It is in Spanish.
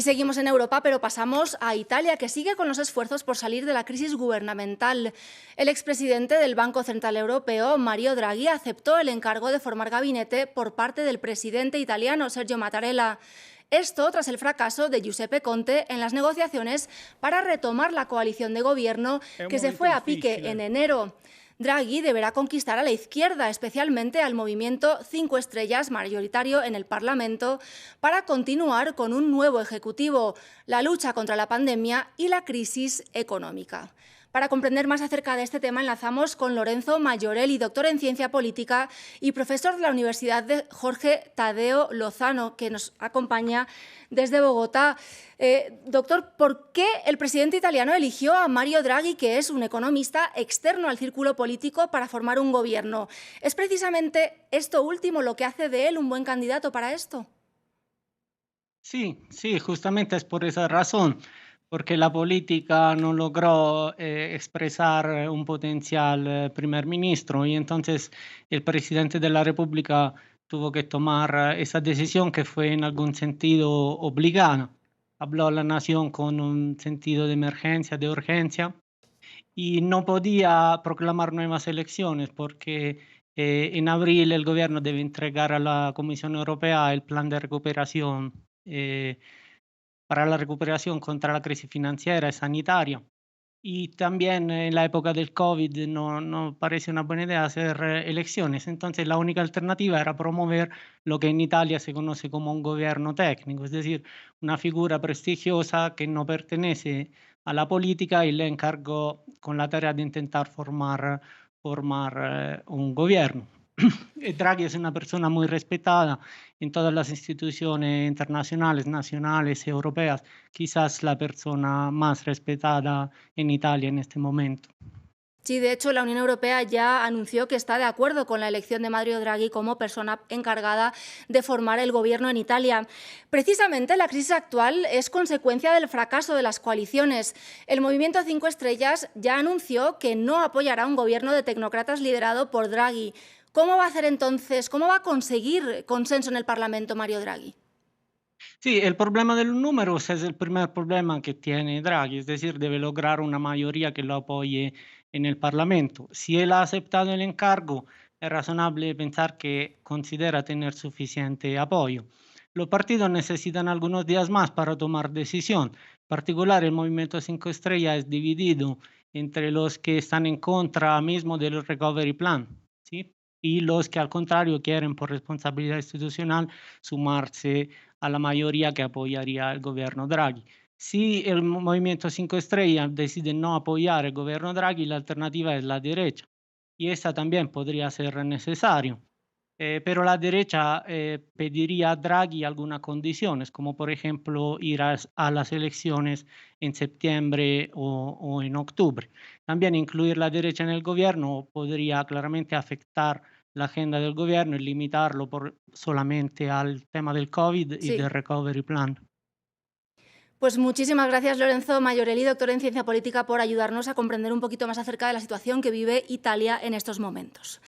Y seguimos en Europa, pero pasamos a Italia, que sigue con los esfuerzos por salir de la crisis gubernamental. El expresidente del Banco Central Europeo, Mario Draghi, aceptó el encargo de formar gabinete por parte del presidente italiano, Sergio Mattarella. Esto tras el fracaso de Giuseppe Conte en las negociaciones para retomar la coalición de gobierno È un que se momento fue a pique en difficile. enero. Draghi deberá conquistar a la izquierda, especialmente al movimiento 5 estrellas mayoritario en el Parlamento, para continuar con un nuevo ejecutivo, la lucha contra la pandemia y la crisis económica. Para comprender más acerca de este tema, enlazamos con Lorenzo Maiorelli, doctor en Ciencia Política y profesor de la Universidad de Jorge Tadeo Lozano, que nos acompaña desde Bogotá. Doctor, ¿por qué el presidente italiano eligió a Mario Draghi, que es un economista externo al círculo político, para formar un gobierno? ¿Es precisamente esto último lo que hace de él un buen candidato para esto? Sí, sí, justamente es por esa razón, porque la política no logró expresar un potencial primer ministro y entonces el presidente de la República tuvo que tomar esa decisión que fue en algún sentido obligada. Habló a la nación con un sentido de emergencia, de urgencia y no podía proclamar nuevas elecciones porque en abril el gobierno debe entregar a la Comisión Europea el plan de recuperación para la recuperación contra la crisis financiera y sanitaria. Y también en la época del COVID no parece una buena idea hacer elecciones. Entonces la única alternativa era promover lo que en Italia se conoce como un gobierno técnico, es decir, una figura prestigiosa que no pertenece a la política y le encargó con la tarea de intentar formar un gobierno. Draghi es una persona muy respetada en todas las instituciones internacionales, nacionales y europeas, quizás la persona más respetada en Italia en este momento. Sí, de hecho, la Unión Europea ya anunció que está de acuerdo con la elección de Mario Draghi como persona encargada de formar el gobierno en Italia. Precisamente la crisis actual es consecuencia del fracaso de las coaliciones. El Movimiento 5 Estrellas ya anunció que no apoyará un gobierno de tecnócratas liderado por Draghi. ¿Cómo va a hacer entonces, cómo va a conseguir consenso en el Parlamento Mario Draghi? Sí, el problema de los números es el primer problema que tiene Draghi, es decir, debe lograr una mayoría que lo apoye en el Parlamento. Si él ha aceptado el encargo, es razonable pensar que considera tener suficiente apoyo. Los partidos necesitan algunos días más para tomar decisión. En particular, el Movimiento 5 Estrellas es dividido entre los que están en contra mismo del Recovery Plan, ¿sí? Y los que al contrario quieren por responsabilidad institucional sumarse a la mayoría que apoyaría al gobierno Draghi. Si el Movimiento 5 Estrellas decide no apoyar el gobierno Draghi, la alternativa es la derecha y esta también podría ser necesario. Pero la derecha pediría a Draghi algunas condiciones, como por ejemplo ir a las elecciones en septiembre o en octubre. También incluir la derecha en el gobierno podría claramente afectar la agenda del gobierno y limitarlo solamente al tema del COVID y del Sí. recovery plan. Pues muchísimas gracias, Lorenzo Maiorelli, doctor en Ciencia Política, por ayudarnos a comprender un poquito más acerca de la situación que vive Italia en estos momentos.